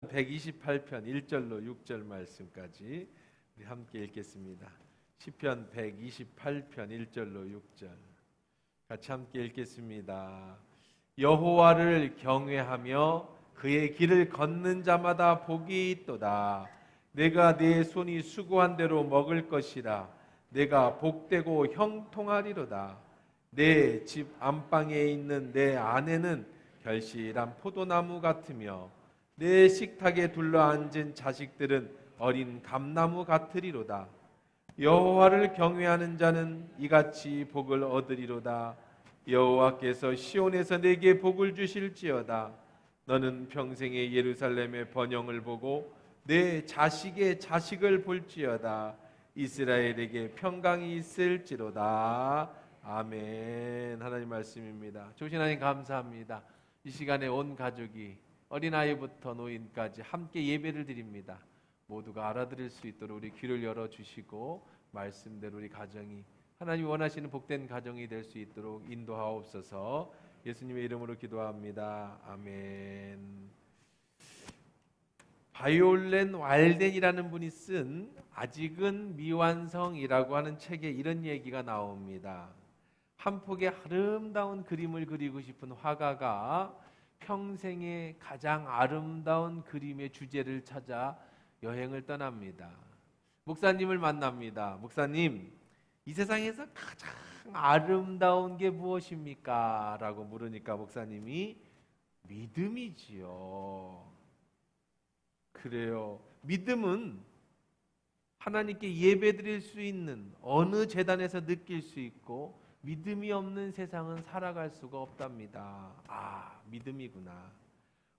128편 1절로 6절 말씀까지 우리 함께 읽겠습니다. 시편 128편 1절로 6절 같이 함께 읽겠습니다. 여호와를 경외하며 그의 길을 걷는 자마다 복이 있도다. 내가 내 손이 수고한 대로 먹을 것이라. 내가 복되고 형통하리로다. 내 집 안방에 있는 내 아내는 결실한 포도나무 같으며 내 식탁에 둘러앉은 자식들은 어린 감나무 같으리로다. 여호와를 경외하는 자는 이같이 복을 얻으리로다. 여호와께서 시온에서 내게 복을 주실지어다. 너는 평생에 예루살렘의 번영을 보고 내 자식의 자식을 볼지어다. 이스라엘에게 평강이 있을지로다. 아멘. 하나님 말씀입니다. 좋으신 하나님 감사합니다. 이 시간에 온 가족이 어린아이부터 노인까지 함께 예배를 드립니다. 모두가 알아들을 수 있도록 우리 귀를 열어주시고 말씀대로 우리 가정이 하나님 원하시는 복된 가정이 될 수 있도록 인도하옵소서. 예수님의 이름으로 기도합니다. 아멘. 바이올렌 왈덴이라는 분이 쓴 아직은 미완성이라고 하는 책에 이런 얘기가 나옵니다. 한 폭의 아름다운 그림을 그리고 싶은 화가가 평생에 가장 아름다운 그림의 주제를 찾아 여행을 떠납니다. 목사님을 만납니다. 목사님, 이 세상에서 가장 아름다운 게 무엇입니까? 라고 물으니까 목사님이 믿음이지요. 그래요. 믿음은 하나님께 예배드릴 수 있는 어느 제단에서 느낄 수 있고 믿음이 없는 세상은 살아갈 수가 없답니다. 아, 믿음이구나.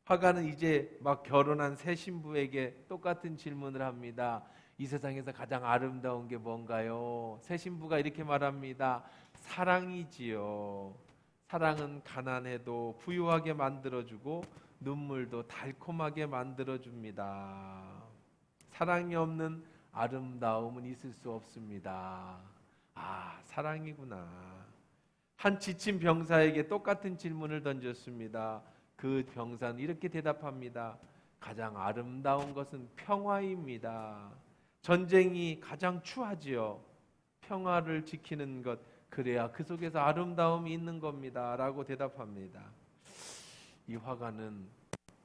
화가는 이제 막 결혼한 새 신부에게 똑같은 질문을 합니다. 이 세상에서 가장 아름다운 게 뭔가요? 새 신부가 이렇게 말합니다. 사랑이지요. 사랑은 가난해도 부유하게 만들어주고 눈물도 달콤하게 만들어줍니다. 사랑이 없는 아름다움은 있을 수 없습니다. 아, 사랑이구나. 한 지친 병사에게 똑같은 질문을 던졌습니다. 그 병사는 이렇게 대답합니다. 가장 아름다운 것은 평화입니다. 전쟁이 가장 추하지요. 평화를 지키는 것, 그래야 그 속에서 아름다움이 있는 겁니다. 라고 대답합니다. 이 화가는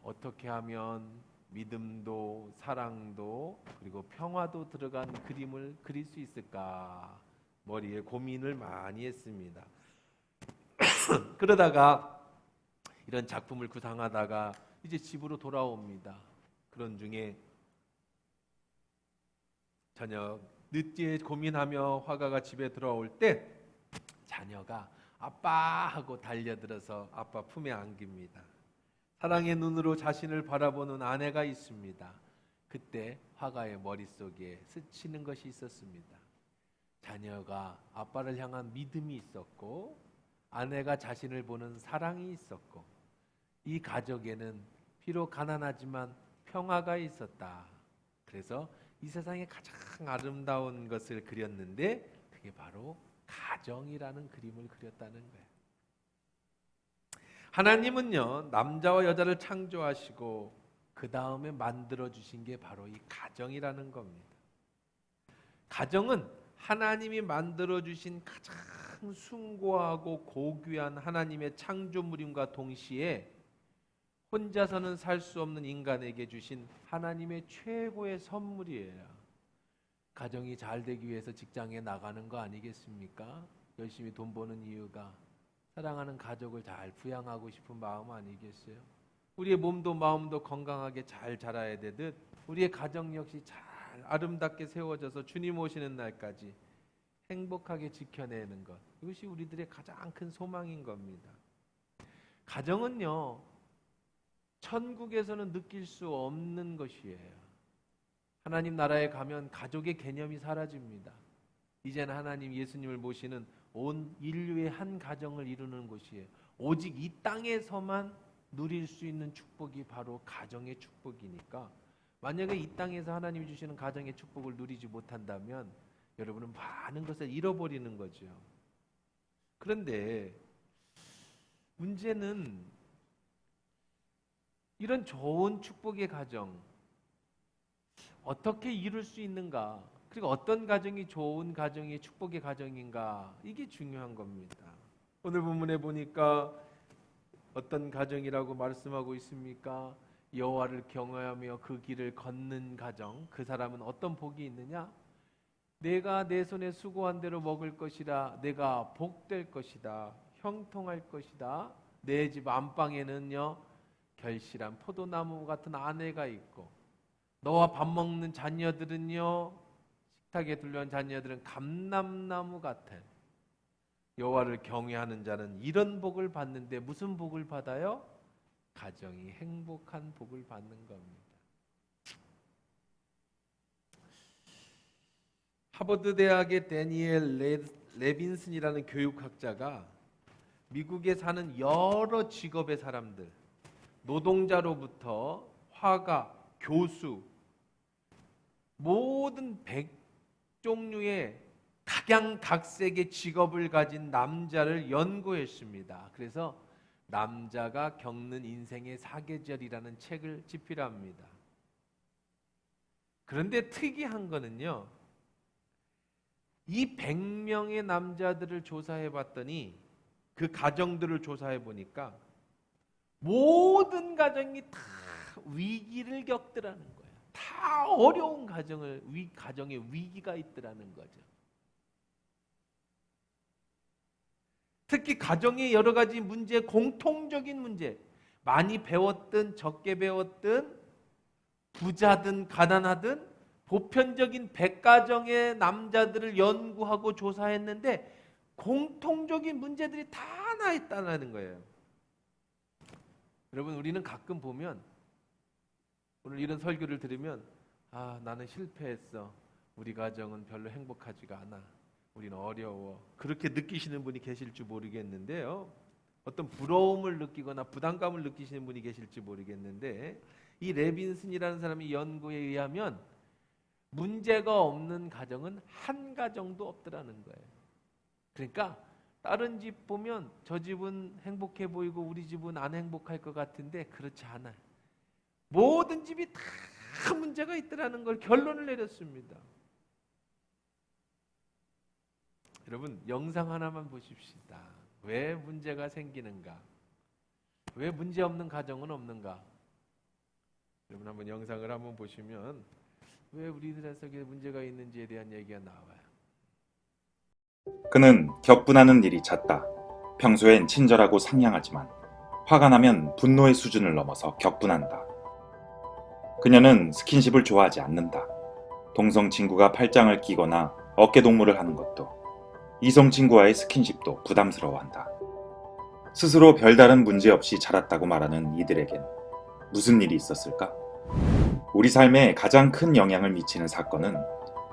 어떻게 하면 믿음도 사랑도 그리고 평화도 들어간 그림을 그릴 수 있을까? 머리에 고민을 많이 했습니다. 그러다가 이런 작품을 구상하다가 이제 집으로 돌아옵니다. 그런 중에 저녁 늦게 고민하며 화가가 집에 들어올 때 자녀가 아빠 하고 달려들어서 아빠 품에 안깁니다. 사랑의 눈으로 자신을 바라보는 아내가 있습니다. 그때 화가의 머릿속에 스치는 것이 있었습니다. 자녀가 아빠를 향한 믿음이 있었고 아내가 자신을 보는 사랑이 있었고 이 가족에는 비록 가난하지만 평화가 있었다. 그래서 이 세상에 가장 아름다운 것을 그렸는데 그게 바로 가정이라는 그림을 그렸다는 거예요. 하나님은요, 남자와 여자를 창조하시고 그 다음에 만들어주신 게 바로 이 가정이라는 겁니다. 가정은 하나님이 만들어주신 가장 숭고하고 고귀한 하나님의 창조물임과 동시에 혼자서는 살 수 없는 인간에게 주신 하나님의 최고의 선물이에요. 가정이 잘 되기 위해서 직장에 나가는 거 아니겠습니까? 열심히 돈 버는 이유가 사랑하는 가족을 잘 부양하고 싶은 마음 아니겠어요? 우리의 몸도 마음도 건강하게 잘 자라야 되듯 우리의 가정 역시 잘 아름답게 세워져서 주님 오시는 날까지 행복하게 지켜내는 것, 이것이 우리들의 가장 큰 소망인 겁니다. 가정은요, 천국에서는 느낄 수 없는 것이에요. 하나님 나라에 가면 가족의 개념이 사라집니다. 이제는 하나님 예수님을 모시는 온 인류의 한 가정을 이루는 곳이에요. 오직 이 땅에서만 누릴 수 있는 축복이 바로 가정의 축복이니까 만약에 이 땅에서 하나님이 주시는 가정의 축복을 누리지 못한다면 여러분은 많은 것을 잃어버리는 거죠. 그런데 문제는 이런 좋은 축복의 가정 어떻게 이룰 수 있는가? 그리고 어떤 가정이 좋은 가정이 축복의 가정인가? 이게 중요한 겁니다. 오늘 본문에 보니까 어떤 가정이라고 말씀하고 있습니까? 여호와를 경외하며 그 길을 걷는 가정, 그 사람은 어떤 복이 있느냐? 내가 내 손에 수고한 대로 먹을 것이라, 내가 복될 것이다, 형통할 것이다. 내 집 안방에는요 결실한 포도나무 같은 아내가 있고, 너와 밥 먹는 자녀들은요, 식탁에 둘러온 자녀들은 감람나무 같아. 여호와를 경외하는 자는 이런 복을 받는데 무슨 복을 받아요? 가정이 행복한 복을 받는 겁니다. 하버드 대학의 데니엘 레빈슨이라는 교육학자가 미국에 사는 여러 직업의 사람들, 노동자로부터 화가, 교수, 모든 100종류의 각양각색의 직업을 가진 남자를 연구했습니다. 그래서 남자가 겪는 인생의 사계절이라는 책을 집필합니다. 그런데 특이한 거는요, 이 100명의 남자들을 조사해 봤더니, 그 가정들을 조사해 보니까 모든 가정이 다 위기를 겪더라는 거예요. 다 어려운 가정에 위기가 있더라는 거죠. 특히 가정의 여러 가지 문제, 공통적인 문제, 많이 배웠든 적게 배웠든 부자든 가난하든 보편적인 100가정의 남자들을 연구하고 조사했는데 공통적인 문제들이 다 나 있다는 거예요. 여러분, 우리는 가끔 보면, 오늘 이런 설교를 들으면, 나는 실패했어, 우리 가정은 별로 행복하지가 않아, 우리는 어려워, 그렇게 느끼시는 분이 계실지 모르겠는데요, 어떤 부러움을 느끼거나 부담감을 느끼시는 분이 계실지 모르겠는데, 이 레빈슨이라는 사람의 연구에 의하면 문제가 없는 가정은 한 가정도 없더라는 거예요. 그러니까 다른 집 보면 저 집은 행복해 보이고 우리 집은 안 행복할 것 같은데 그렇지 않아요. 모든 집이 다 문제가 있더라는 걸 결론을 내렸습니다. 여러분, 영상 하나만 보십시다. 왜 문제가 생기는가? 왜 문제 없는 가정은 없는가? 여러분, 한번 영상을 한번 보시면 왜 우리들 속에 문제가 있는지에 대한 얘기가 나와요. 그는 격분하는 일이 잦다. 평소엔 친절하고 상냥하지만 화가 나면 분노의 수준을 넘어서 격분한다. 그녀는 스킨십을 좋아하지 않는다. 동성 친구가 팔짱을 끼거나 어깨동무를 하는 것도, 이성 친구와의 스킨십도 부담스러워한다. 스스로 별다른 문제 없이 자랐다고 말하는 이들에겐 무슨 일이 있었을까? 우리 삶에 가장 큰 영향을 미치는 사건은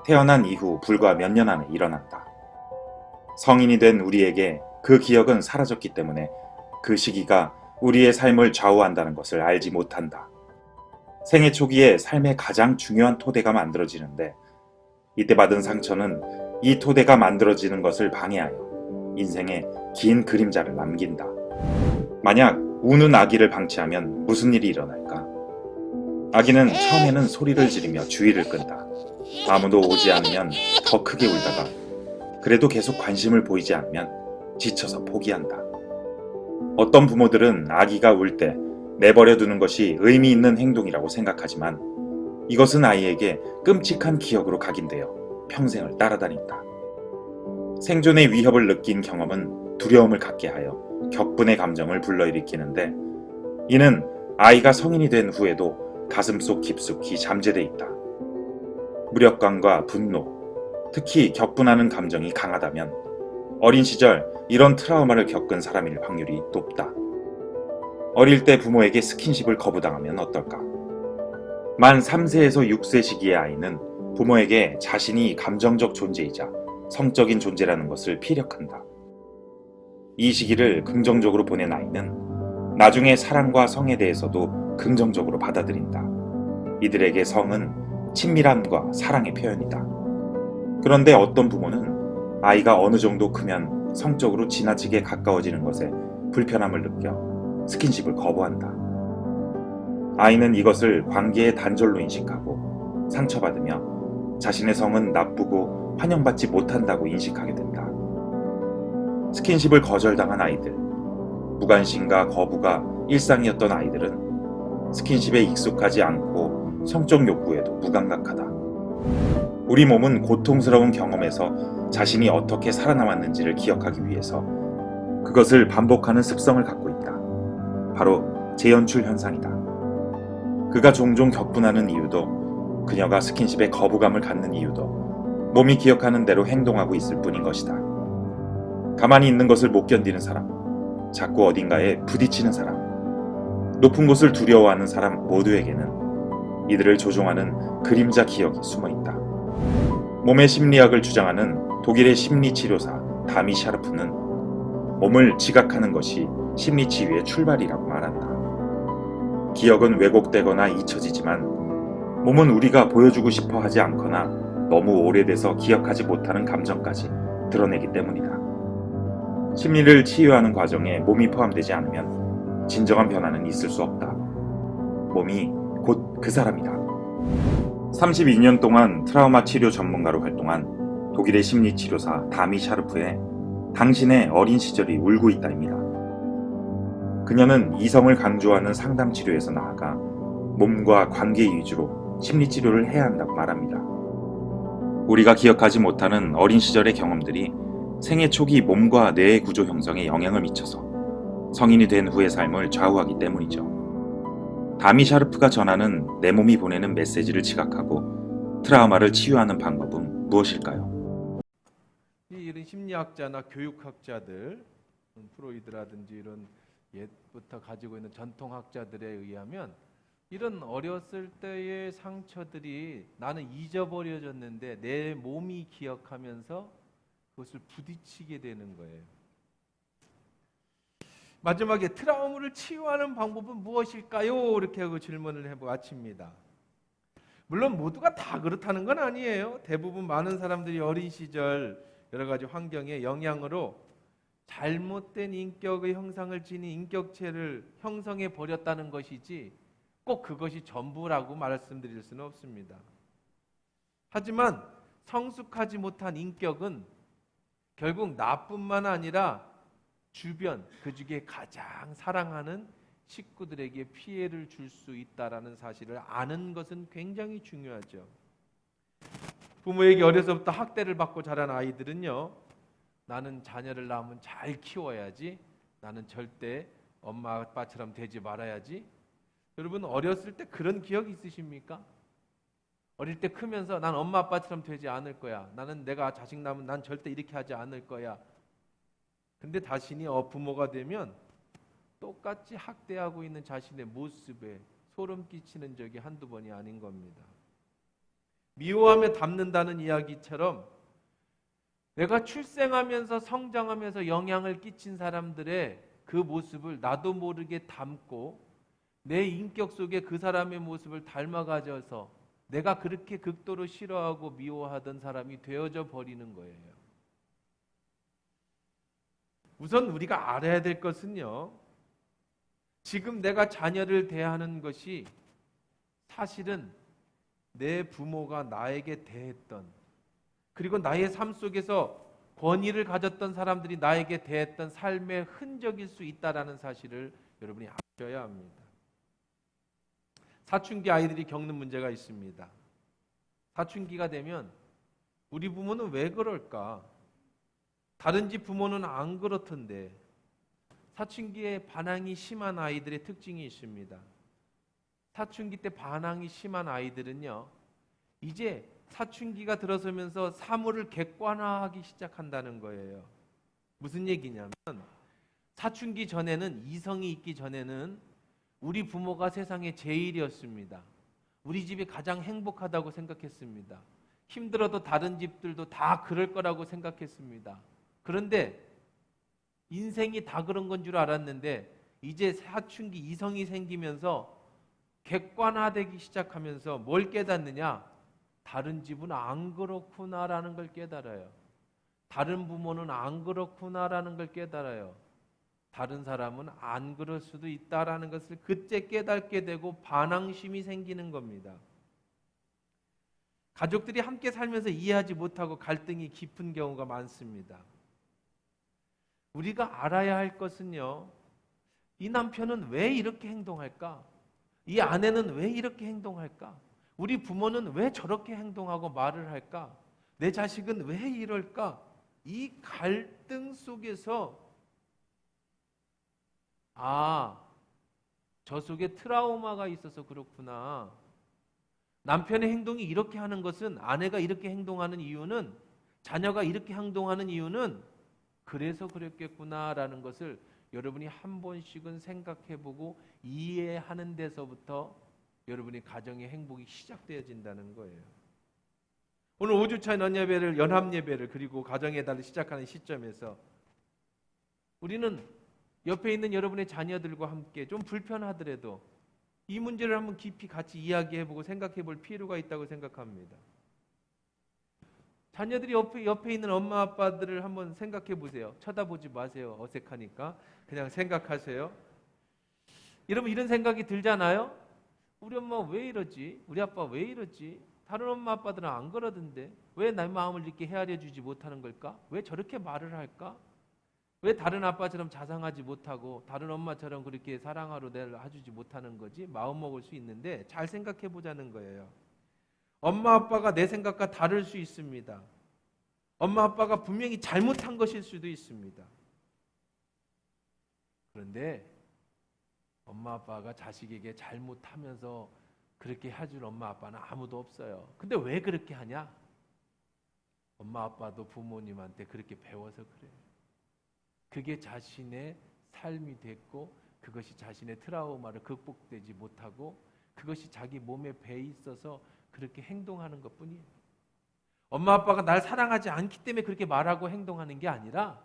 태어난 이후 불과 몇 년 안에 일어난다. 성인이 된 우리에게 그 기억은 사라졌기 때문에 그 시기가 우리의 삶을 좌우한다는 것을 알지 못한다. 생애 초기에 삶의 가장 중요한 토대가 만들어지는데, 이때 받은 상처는 이 토대가 만들어지는 것을 방해하여 인생에 긴 그림자를 남긴다. 만약 우는 아기를 방치하면 무슨 일이 일어날까? 아기는 처음에는 소리를 지르며 주의를 끈다. 아무도 오지 않으면 더 크게 울다가, 그래도 계속 관심을 보이지 않으면 지쳐서 포기한다. 어떤 부모들은 아기가 울 때 내버려 두는 것이 의미 있는 행동이라고 생각하지만, 이것은 아이에게 끔찍한 기억으로 각인되어 평생을 따라다닌다. 생존의 위협을 느낀 경험은 두려움을 갖게 하여 격분의 감정을 불러일으키는데, 이는 아이가 성인이 된 후에도 가슴속 깊숙이 잠재돼 있다. 무력감과 분노, 특히 격분하는 감정이 강하다면 어린 시절 이런 트라우마를 겪은 사람일 확률이 높다. 어릴 때 부모에게 스킨십을 거부당하면 어떨까? 만 3세에서 6세 시기의 아이는 부모에게 자신이 감정적 존재이자 성적인 존재라는 것을 피력한다. 이 시기를 긍정적으로 보낸 아이는 나중에 사랑과 성에 대해서도 긍정적으로 받아들인다. 이들에게 성은 친밀함과 사랑의 표현이다. 그런데 어떤 부모는 아이가 어느 정도 크면 성적으로 지나치게 가까워지는 것에 불편함을 느껴 스킨십을 거부한다. 아이는 이것을 관계의 단절로 인식하고 상처받으며 자신의 성은 나쁘고 환영받지 못한다고 인식하게 된다. 스킨십을 거절당한 아이들, 무관심과 거부가 일상이었던 아이들은 스킨십에 익숙하지 않고 성적 욕구에도 무감각하다. 우리 몸은 고통스러운 경험에서 자신이 어떻게 살아남았는지를 기억하기 위해서 그것을 반복하는 습성을 갖고 있다. 바로 재연출 현상이다. 그가 종종 격분하는 이유도, 그녀가 스킨십에 거부감을 갖는 이유도 몸이 기억하는 대로 행동하고 있을 뿐인 것이다. 가만히 있는 것을 못 견디는 사람, 자꾸 어딘가에 부딪히는 사람, 높은 곳을 두려워하는 사람 모두에게는 이들을 조종하는 그림자 기억이 숨어 있다. 몸의 심리학을 주장하는 독일의 심리치료사 다미 샤르프는 몸을 지각하는 것이 심리치유의 출발이라고 말한다. 기억은 왜곡되거나 잊혀지지만 몸은 우리가 보여주고 싶어 하지 않거나 너무 오래돼서 기억하지 못하는 감정까지 드러내기 때문이다. 심리를 치유하는 과정에 몸이 포함되지 않으면 진정한 변화는 있을 수 없다. 몸이 곧 그 사람이다. 32년 동안 트라우마 치료 전문가로 활동한 독일의 심리치료사 다미 샤르프의 당신의 어린 시절이 울고 있다입니다. 그녀는 이성을 강조하는 상담 치료에서 나아가 몸과 관계 위주로 심리치료를 해야 한다고 말합니다. 우리가 기억하지 못하는 어린 시절의 경험들이 생애 초기 몸과 뇌의 구조 형성에 영향을 미쳐서 성인이 된 후의 삶을 좌우하기 때문이죠. 다미 샤르프가 전하는 내 몸이 보내는 메시지를 지각하고 트라우마를 치유하는 방법은 무엇일까요? 이런 심리학자나 교육학자들, 프로이드라든지 이런 옛부터 가지고 있는 전통학자들에 의하면 이런 어렸을 때의 상처들이 나는 잊어버려졌는데 내 몸이 기억하면서 그것을 부딪히게 되는 거예요. 마지막에 트라우마를 치유하는 방법은 무엇일까요? 이렇게 하고 질문을 해보았습니다. 물론 모두가 다 그렇다는 건 아니에요. 대부분 많은 사람들이 어린 시절 여러 가지 환경의 영향으로 잘못된 인격의 형상을 지닌 인격체를 형성해 버렸다는 것이지 꼭 그것이 전부라고 말씀드릴 수는 없습니다. 하지만 성숙하지 못한 인격은 결국 나뿐만 아니라 주변, 그 중에 가장 사랑하는 식구들에게 피해를 줄 수 있다는 사실을 아는 것은 굉장히 중요하죠. 부모에게 어려서부터 학대를 받고 자란 아이들은요, 나는 자녀를 낳으면 잘 키워야지, 나는 절대 엄마 아빠처럼 되지 말아야지. 여러분 어렸을 때 그런 기억 있으십니까? 어릴 때 크면서 난 엄마 아빠처럼 되지 않을 거야, 나는 내가 자식 낳으면 난 절대 이렇게 하지 않을 거야. 근데 자신이 부모가 되면 똑같이 학대하고 있는 자신의 모습에 소름 끼치는 적이 한두 번이 아닌 겁니다. 미워하며 닮는다는 이야기처럼 내가 출생하면서 성장하면서 영향을 끼친 사람들의 그 모습을 나도 모르게 닮고 내 인격 속에 그 사람의 모습을 닮아가져서 내가 그렇게 극도로 싫어하고 미워하던 사람이 되어져 버리는 거예요. 우선 우리가 알아야 될 것은요, 지금 내가 자녀를 대하는 것이 사실은 내 부모가 나에게 대했던, 그리고 나의 삶 속에서 권위를 가졌던 사람들이 나에게 대했던 삶의 흔적일 수 있다는 사실을 여러분이 아셔야 합니다. 사춘기 아이들이 겪는 문제가 있습니다. 사춘기가 되면 우리 부모는 왜 그럴까? 다른 집 부모는 안 그렇던데. 사춘기에 반항이 심한 아이들의 특징이 있습니다. 사춘기 때 반항이 심한 아이들은요, 이제 사춘기가 들어서면서 사물을 객관화하기 시작한다는 거예요. 무슨 얘기냐면 사춘기 전에는, 이성이 있기 전에는 우리 부모가 세상의 제일이었습니다. 우리 집이 가장 행복하다고 생각했습니다. 힘들어도 다른 집들도 다 그럴 거라고 생각했습니다. 그런데 인생이 다 그런 건 줄 알았는데 이제 사춘기 이성이 생기면서 객관화되기 시작하면서 뭘 깨닫느냐? 다른 집은 안 그렇구나라는 걸 깨달아요. 다른 부모는 안 그렇구나라는 걸 깨달아요. 다른 사람은 안 그럴 수도 있다라는 것을 그때 깨닫게 되고 반항심이 생기는 겁니다. 가족들이 함께 살면서 이해하지 못하고 갈등이 깊은 경우가 많습니다. 우리가 알아야 할 것은요, 이 남편은 왜 이렇게 행동할까? 이 아내는 왜 이렇게 행동할까? 우리 부모는 왜 저렇게 행동하고 말을 할까? 내 자식은 왜 이럴까? 이 갈등 속에서 저 속에 트라우마가 있어서 그렇구나. 남편의 행동이 이렇게 하는 것은, 아내가 이렇게 행동하는 이유는, 자녀가 이렇게 행동하는 이유는 그래서 그랬겠구나라는 것을 여러분이 한 번씩은 생각해보고 이해하는 데서부터 여러분의 가정의 행복이 시작되어진다는 거예요. 오늘 5주차 연예배를, 연합예배를, 그리고 가정의 달을 시작하는 시점에서 우리는 옆에 있는 여러분의 자녀들과 함께 좀 불편하더라도 이 문제를 한번 깊이 같이 이야기해보고 생각해볼 필요가 있다고 생각합니다. 자녀들이 옆에 있는 엄마 아빠들을 한번 생각해 보세요. 쳐다보지 마세요. 어색하니까 그냥 생각하세요. 여러분, 이런 생각이 들잖아요. 우리 엄마 왜 이러지? 우리 아빠 왜 이러지? 다른 엄마 아빠들은 안 그러던데 왜 내 마음을 이렇게 헤아려 주지 못하는 걸까? 왜 저렇게 말을 할까? 왜 다른 아빠처럼 자상하지 못하고 다른 엄마처럼 그렇게 사랑하러 내를 해주지 못하는 거지? 마음 먹을 수 있는데 잘 생각해 보자는 거예요. 엄마 아빠가 내 생각과 다를 수 있습니다. 엄마 아빠가 분명히 잘못한 것일 수도 있습니다. 그런데 엄마 아빠가 자식에게 잘못하면서 그렇게 해줄 엄마 아빠는 아무도 없어요. 근데 왜 그렇게 하냐? 엄마 아빠도 부모님한테 그렇게 배워서 그래요. 그게 자신의 삶이 됐고 그것이 자신의 트라우마를 극복되지 못하고 그것이 자기 몸에 배 있어서 그렇게 행동하는 것뿐이에요. 엄마 아빠가 날 사랑하지 않기 때문에 그렇게 말하고 행동하는 게 아니라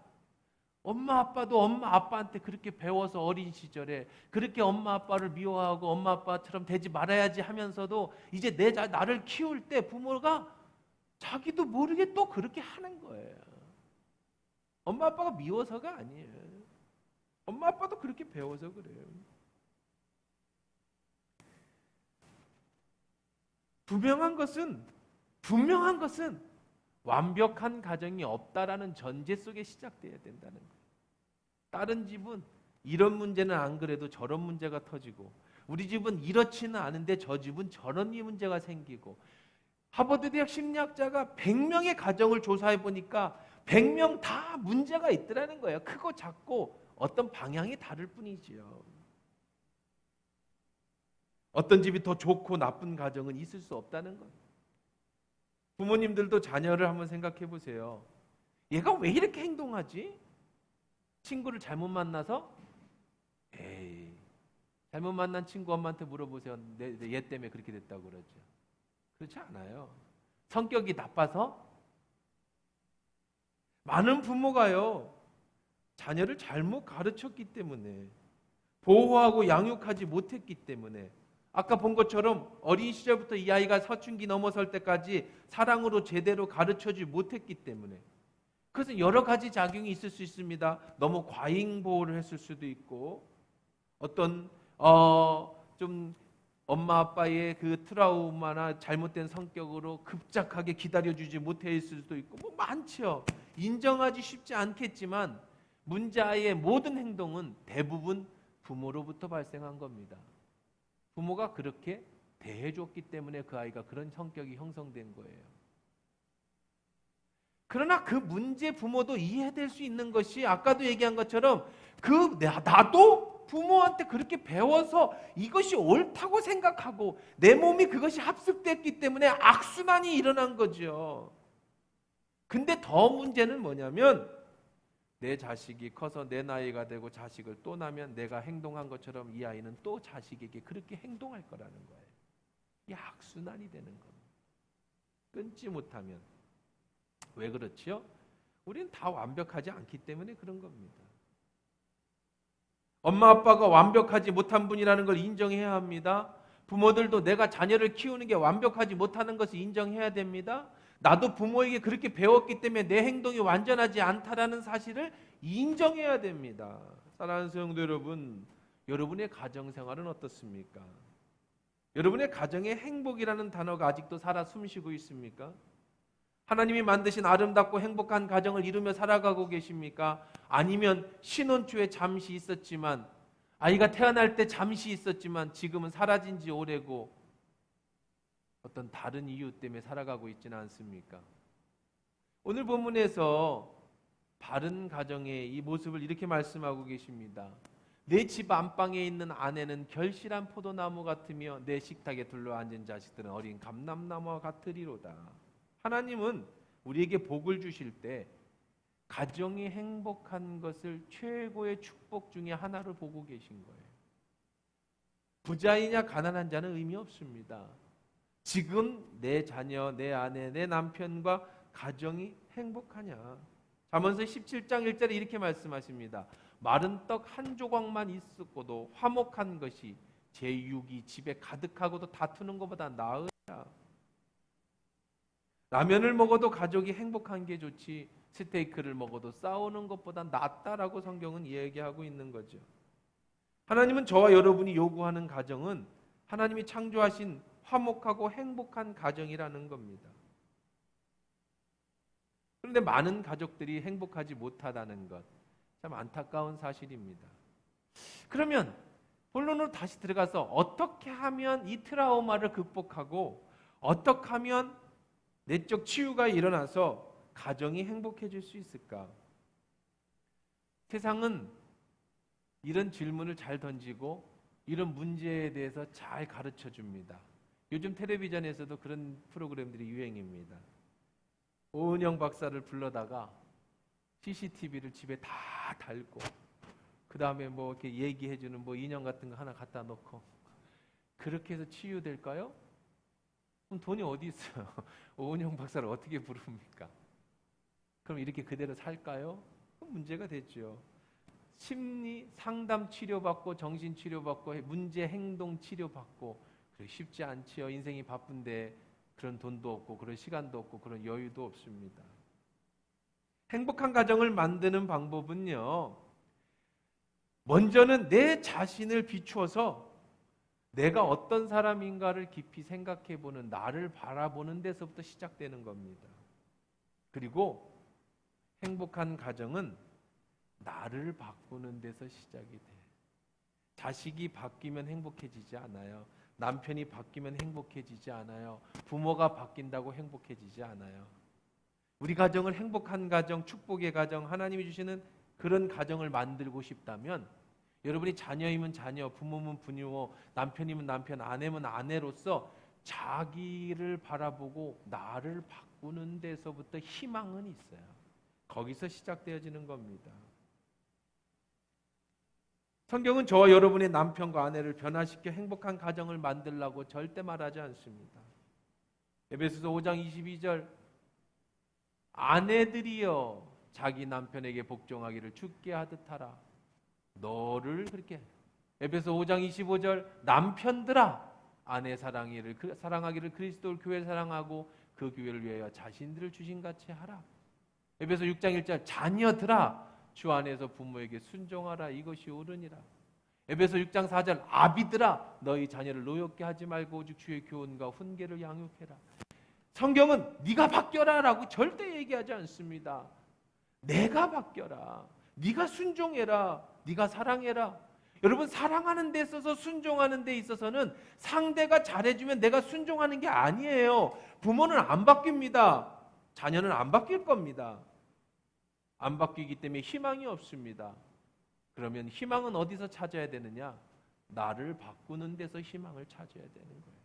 엄마 아빠도 엄마 아빠한테 그렇게 배워서 어린 시절에 그렇게 엄마 아빠를 미워하고 엄마 아빠처럼 되지 말아야지 하면서도 이제 나를 키울 때 부모가 자기도 모르게 또 그렇게 하는 거예요. 엄마 아빠가 미워서가 아니에요. 엄마 아빠도 그렇게 배워서 그래요. 분명한 것은 완벽한 가정이 없다라는 전제 속에 시작돼야 된다는 거예요. 다른 집은 이런 문제는 안 그래도 저런 문제가 터지고 우리 집은 이렇지는 않은데 저 집은 저런 문제가 생기고 하버드 대학 심리학자가 100명의 가정을 조사해 보니까 100명 다 문제가 있더라는 거예요. 크고 작고 어떤 방향이 다를 뿐이지요. 어떤 집이 더 좋고 나쁜 가정은 있을 수 없다는 거예요. 부모님들도 자녀를 한번 생각해 보세요. 얘가 왜 이렇게 행동하지? 친구를 잘못 만나서? 에이, 잘못 만난 친구 엄마한테 물어보세요. 얘 때문에 그렇게 됐다고 그러죠. 그렇지 않아요. 성격이 나빠서? 많은 부모가요, 자녀를 잘못 가르쳤기 때문에, 보호하고 양육하지 못했기 때문에, 아까 본 것처럼 어린 시절부터 이 아이가 사춘기 넘어설 때까지 사랑으로 제대로 가르쳐주지 못했기 때문에, 그것은 여러 가지 작용이 있을 수 있습니다. 너무 과잉 보호를 했을 수도 있고, 어떤 좀 엄마 아빠의 그 트라우마나 잘못된 성격으로 급작하게 기다려주지 못했을 수도 있고, 뭐 많죠. 인정하기 쉽지 않겠지만 문제아이의 모든 행동은 대부분 부모로부터 발생한 겁니다. 부모가 그렇게 대해줬기 때문에 그 아이가 그런 성격이 형성된 거예요. 그러나 그 문제 부모도 이해될 수 있는 것이 아까도 얘기한 것처럼 나도 부모한테 그렇게 배워서 이것이 옳다고 생각하고 내 몸이 그것이 합습됐기 때문에 악순환이 일어난 거죠. 근데 더 문제는 뭐냐면 내 자식이 커서 내 나이가 되고 자식을 또 낳으면 내가 행동한 것처럼 이 아이는 또 자식에게 그렇게 행동할 거라는 거예요. 이 악순환이 되는 겁니다. 끊지 못하면. 왜 그렇지요? 우리는 다 완벽하지 않기 때문에 그런 겁니다. 엄마 아빠가 완벽하지 못한 분이라는 걸 인정해야 합니다. 부모들도 내가 자녀를 키우는 게 완벽하지 못하는 것을 인정해야 됩니다. 나도 부모에게 그렇게 배웠기 때문에 내 행동이 완전하지 않다라는 사실을 인정해야 됩니다. 사랑하는 성도 여러분, 여러분의 가정 생활은 어떻습니까? 여러분의 가정에 행복이라는 단어가 아직도 살아 숨쉬고 있습니까? 하나님이 만드신 아름답고 행복한 가정을 이루며 살아가고 계십니까? 아니면 신혼 초에 잠시 있었지만, 아이가 태어날 때 잠시 있었지만 지금은 사라진 지 오래고 어떤 다른 이유 때문에 살아가고 있지는 않습니까? 오늘 본문에서 바른 가정의 이 모습을 이렇게 말씀하고 계십니다. 내 집 안방에 있는 아내는 결실한 포도나무 같으며 내 식탁에 둘러앉은 자식들은 어린 감람나무와 같으리로다. 하나님은 우리에게 복을 주실 때 가정이 행복한 것을 최고의 축복 중에 하나로 보고 계신 거예요. 부자이냐 가난한 자는 의미 없습니다. 지금 내 자녀, 내 아내, 내 남편과 가정이 행복하냐. 잠언서 17장 1절에 이렇게 말씀하십니다. 마른 떡 한 조각만 있었고도 화목한 것이 제 육이 집에 가득하고도 다투는 것보다 나으라. 라면을 먹어도 가족이 행복한 게 좋지 스테이크를 먹어도 싸우는 것보다 낫다라고 성경은 이야기하고 있는 거죠. 하나님은 저와 여러분이 요구하는 가정은 하나님이 창조하신 화목하고 행복한 가정이라는 겁니다. 그런데 많은 가족들이 행복하지 못하다는 것, 참 안타까운 사실입니다. 그러면 본론으로 다시 들어가서 어떻게 하면 이 트라우마를 극복하고 어떻게 하면 내적 치유가 일어나서 가정이 행복해질 수 있을까? 세상은 이런 질문을 잘 던지고 이런 문제에 대해서 잘 가르쳐 줍니다. 요즘 텔레비전에서도 그런 프로그램들이 유행입니다. 오은영 박사를 불러다가 CCTV를 집에 다 달고 그 다음에 뭐 이렇게 얘기해주는 뭐 인형 같은 거 하나 갖다 놓고 그렇게 해서 치유될까요? 그럼 돈이 어디 있어요? 오은영 박사를 어떻게 부릅니까? 그럼 이렇게 그대로 살까요? 그럼 문제가 됐죠. 심리 상담 치료받고 정신 치료받고 문제 행동 치료받고 그래 쉽지 않지요. 인생이 바쁜데 그런 돈도 없고 그런 시간도 없고 그런 여유도 없습니다. 행복한 가정을 만드는 방법은요. 먼저는 내 자신을 비추어서 내가 어떤 사람인가를 깊이 생각해보는, 나를 바라보는 데서부터 시작되는 겁니다. 그리고 행복한 가정은 나를 바꾸는 데서 시작이 돼. 자식이 바뀌면 행복해지지 않아요. 남편이 바뀌면 행복해지지 않아요. 부모가 바뀐다고 행복해지지 않아요. 우리 가정을 행복한 가정, 축복의 가정, 하나님이 주시는 그런 가정을 만들고 싶다면 여러분이 자녀이면 자녀, 부모면 부모, 남편이면 남편, 아내면 아내로서 자기를 바라보고 나를 바꾸는 데서부터 희망은 있어요. 거기서 시작되어지는 겁니다. 성경은 저와 여러분의 남편과 아내를 변화시켜 행복한 가정을 만들라고 절대 말하지 않습니다. 에베소서 5장 22절 아내들이여 자기 남편에게 복종하기를 주께 하듯 하라. 너를 그렇게 에베소 5장 25절 남편들아 아내 사랑하기를 그리스도를 교회를 사랑하고 그 교회를 위하여 자신들을 주신같이 하라. 에베소 6장 1절 자녀들아 주 안에서 부모에게 순종하라. 이것이 옳으니라. 에베소 6장 4절 아비들아 너희 자녀를 노엽게 하지 말고 오직 주의 교훈과 훈계를 양육해라. 성경은 네가 바뀌어라 라고 절대 얘기하지 않습니다. 내가 바뀌어라. 네가 순종해라. 네가 사랑해라. 여러분 사랑하는 데 있어서 순종하는 데 있어서는 상대가 잘해주면 내가 순종하는 게 아니에요. 부모는 안 바뀝니다. 자녀는 안 바뀔 겁니다. 안 바뀌기 때문에 희망이 없습니다. 그러면 희망은 어디서 찾아야 되느냐? 나를 바꾸는 데서 희망을 찾아야 되는 거예요.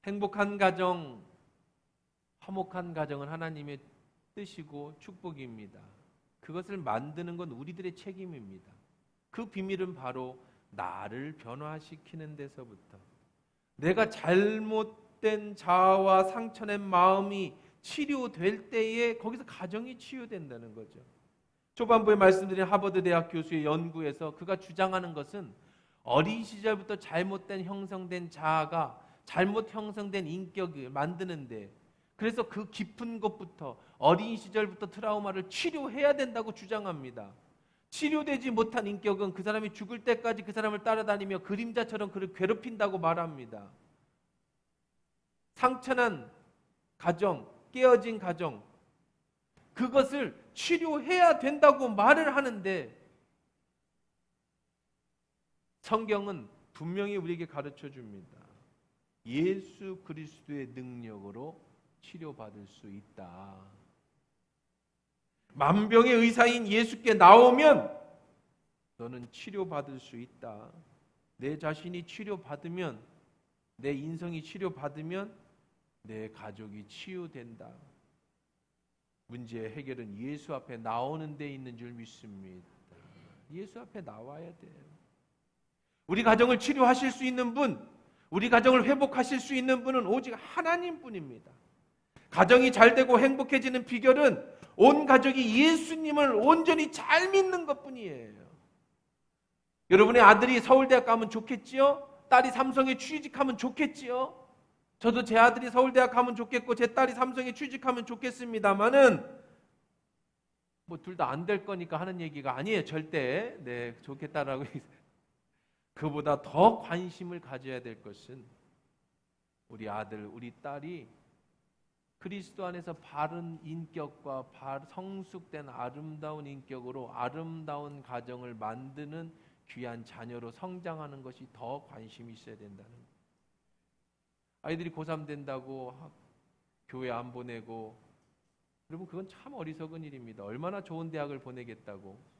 행복한 가정, 화목한 가정은 하나님의 뜻이고 축복입니다. 그것을 만드는 건 우리들의 책임입니다. 그 비밀은 바로 나를 변화시키는 데서부터 내가 잘못된 자아와 상처낸 마음이 치료될 때에 거기서 가정이 치유된다는 거죠. 초반부에 말씀드린 하버드 대학 교수의 연구에서 그가 주장하는 것은 어린 시절부터 잘못된 형성된 자아가 잘못 형성된 인격을 만드는데 그래서 그 깊은 것부터 어린 시절부터 트라우마를 치료해야 된다고 주장합니다. 치료되지 못한 인격은 그 사람이 죽을 때까지 그 사람을 따라다니며 그림자처럼 그를 괴롭힌다고 말합니다. 상처난 가정, 깨어진 가정, 그것을 치료해야 된다고 말을 하는데 성경은 분명히 우리에게 가르쳐 줍니다. 예수 그리스도의 능력으로 치료받을 수 있다. 만병의 의사인 예수께 나오면 너는 치료받을 수 있다. 내 자신이 치료받으면, 내 인성이 치료받으면 내 가족이 치유된다. 문제의 해결은 예수 앞에 나오는 데 있는 줄 믿습니다. 예수 앞에 나와야 돼요. 우리 가정을 치료하실 수 있는 분, 우리 가정을 회복하실 수 있는 분은 오직 하나님뿐입니다. 가정이 잘 되고 행복해지는 비결은 온 가족이 예수님을 온전히 잘 믿는 것뿐이에요. 여러분의 아들이 서울대학 가면 좋겠지요? 딸이 삼성에 취직하면 좋겠지요? 저도 제 아들이 서울대학 가면 좋겠고 제 딸이 삼성에 취직하면 좋겠습니다만은 뭐 둘 다 안 될 거니까 하는 얘기가 아니에요. 절대. 네, 좋겠다라고. 그보다 더 관심을 가져야 될 것은 우리 아들, 우리 딸이 그리스도 안에서 바른 인격과 성숙된 아름다운 인격으로 아름다운 가정을 만드는 귀한 자녀로 성장하는 것이 더 관심이 있어야 된다는 거예요. 아이들이 고3 된다고 교회 안 보내고, 여러분 그건 참 어리석은 일입니다. 얼마나 좋은 대학을 보내겠다고.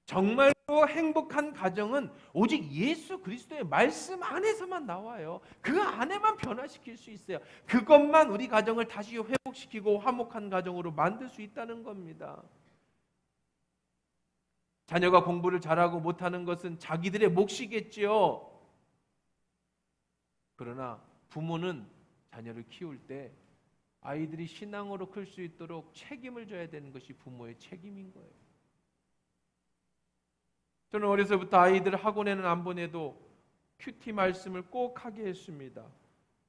정말로 행복한 가정은 오직 예수 그리스도의 말씀 안에서만 나와요. 그 안에만 변화시킬 수 있어요. 그것만 우리 가정을 다시 회복시키고 화목한 가정으로 만들 수 있다는 겁니다. 자녀가 공부를 잘하고 못하는 것은 자기들의 몫이겠지요. 그러나 부모는 자녀를 키울 때 아이들이 신앙으로 클 수 있도록 책임을 져야 되는 것이 부모의 책임인 거예요. 저는 어려서부터 아이들 학원에는 안 보내도 큐티 말씀을 꼭 하게 했습니다.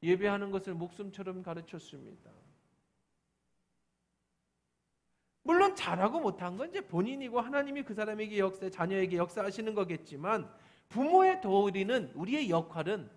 예배하는 것을 목숨처럼 가르쳤습니다. 물론 잘하고 못한 건 이제 본인이고 하나님이 그 사람에게 자녀에게 역사하시는 거겠지만, 부모의 도리는, 우리의 역할은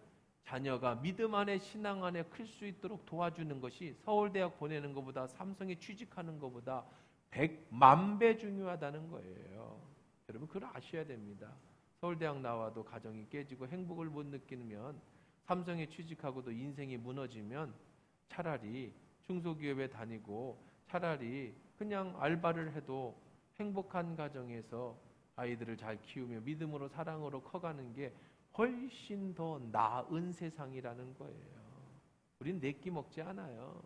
자녀가 믿음 안에 신앙 안에 클 수 있도록 도와주는 것이 서울대학 보내는 것보다 삼성에 취직하는 것보다 100만 배 중요하다는 거예요. 여러분 그걸 아셔야 됩니다. 서울대학 나와도 가정이 깨지고 행복을 못 느끼면, 삼성에 취직하고도 인생이 무너지면 차라리 중소기업에 다니고 차라리 그냥 알바를 해도 행복한 가정에서 아이들을 잘 키우며 믿음으로 사랑으로 커가는 게 훨씬 더 나은 세상이라는 거예요. 우린 내끼 먹지 않아요.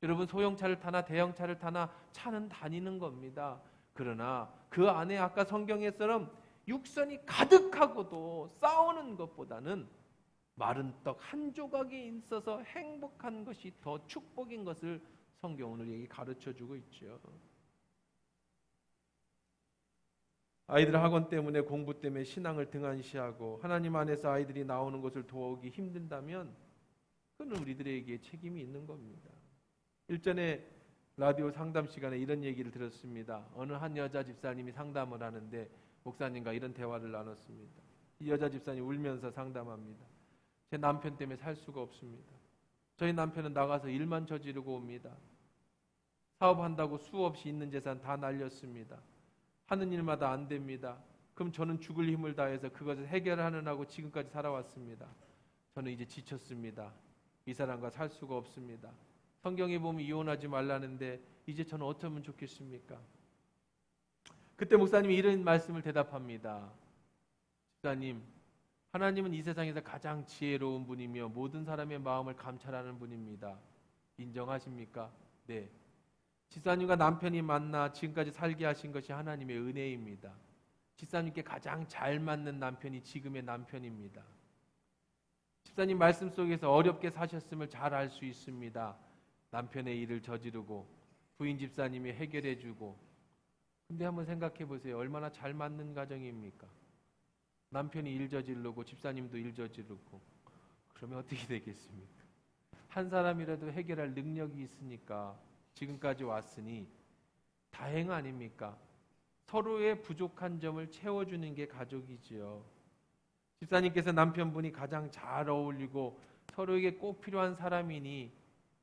여러분 소형차를 타나 대형차를 타나 차는 다니는 겁니다. 그러나 그 안에 아까 성경에처럼 육선이 가득하고도 싸우는 것보다는 마른 떡 한 조각이 있어서 행복한 것이 더 축복인 것을 성경은 우리에게 가르쳐주고 있죠. 아이들 학원 때문에, 공부 때문에 신앙을 등한시하고 하나님 안에서 아이들이 나오는 것을 도우기 힘든다면 그건 우리들에게 책임이 있는 겁니다. 일전에 라디오 상담 시간에 이런 얘기를 들었습니다. 어느 한 여자 집사님이 상담을 하는데 목사님과 이런 대화를 나눴습니다. 이 여자 집사님이 울면서 상담합니다. 제 남편 때문에 살 수가 없습니다. 저희 남편은 나가서 일만 저지르고 옵니다. 사업한다고 수없이 있는 재산 다 날렸습니다. 하는 일마다 안 됩니다. 그럼 저는 죽을 힘을 다해서 그것을 해결하느라고 지금까지 살아왔습니다. 저는 이제 지쳤습니다. 이 사람과 살 수가 없습니다. 성경에 보면 이혼하지 말라는데 이제 저는 어쩌면 좋겠습니까? 그때 목사님이 이런 말씀을 대답합니다. 집사님, 하나님은 이 세상에서 가장 지혜로운 분이며 모든 사람의 마음을 감찰하는 분입니다. 인정하십니까? 네. 집사님과 남편이 만나 지금까지 살게 하신 것이 하나님의 은혜입니다. 집사님께 가장 잘 맞는 남편이 지금의 남편입니다. 집사님 말씀 속에서 어렵게 사셨음을 잘 알 수 있습니다. 남편의 일을 저지르고 부인 집사님이 해결해주고. 근데 한번 생각해 보세요. 얼마나 잘 맞는 가정입니까? 남편이 일 저지르고 집사님도 일 저지르고. 그러면 어떻게 되겠습니까? 한 사람이라도 해결할 능력이 있으니까 지금까지 왔으니 다행 아닙니까? 서로의 부족한 점을 채워주는 게 가족이지요. 집사님께서 남편분이 가장 잘 어울리고 서로에게 꼭 필요한 사람이니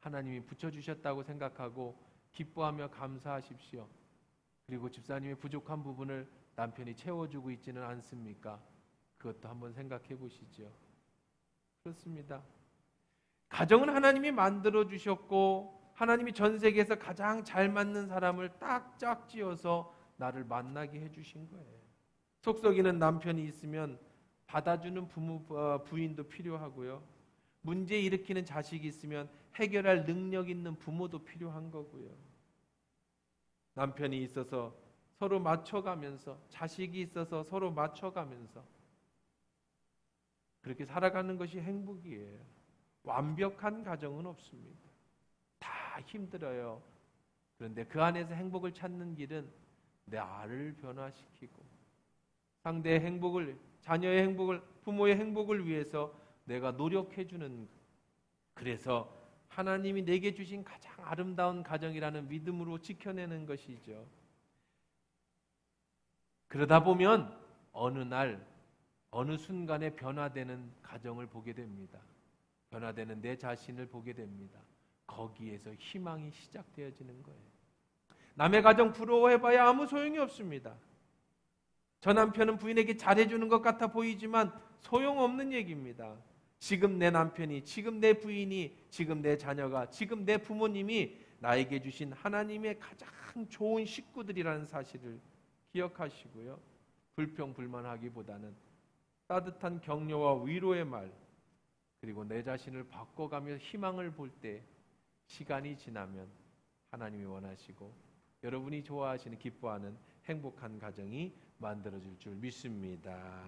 하나님이 붙여주셨다고 생각하고 기뻐하며 감사하십시오. 그리고 집사님의 부족한 부분을 남편이 채워주고 있지는 않습니까? 그것도 한번 생각해 보시죠. 그렇습니다. 가정은 하나님이 만들어 주셨고 하나님이 전 세계에서 가장 잘 맞는 사람을 딱 짝지어서 나를 만나게 해주신 거예요. 속썩이는 남편이 있으면 받아주는 부인도 필요하고요. 문제 일으키는 자식이 있으면 해결할 능력 있는 부모도 필요한 거고요. 남편이 있어서 서로 맞춰가면서, 자식이 있어서 서로 맞춰가면서 그렇게 살아가는 것이 행복이에요. 완벽한 가정은 없습니다. 다 힘들어요. 그런데 그 안에서 행복을 찾는 길은 나를 변화시키고 상대의 행복을, 자녀의 행복을, 부모의 행복을 위해서 내가 노력해주는, 그래서 하나님이 내게 주신 가장 아름다운 가정이라는 믿음으로 지켜내는 것이죠. 그러다 보면 어느 날 어느 순간에 변화되는 가정을 보게 됩니다. 변화되는 내 자신을 보게 됩니다. 거기에서 희망이 시작되어지는 거예요. 남의 가정 부러워해봐야 아무 소용이 없습니다. 저 남편은 부인에게 잘해주는 것 같아 보이지만 소용없는 얘기입니다. 지금 내 남편이, 지금 내 부인이, 지금 내 자녀가, 지금 내 부모님이 나에게 주신 하나님의 가장 좋은 식구들이라는 사실을 기억하시고요. 불평불만하기보다는 따뜻한 격려와 위로의 말, 그리고 내 자신을 바꿔가며 희망을 볼 때 시간이 지나면 하나님이 원하시고 여러분이 좋아하시는, 기뻐하는 행복한 가정이 만들어질 줄 믿습니다.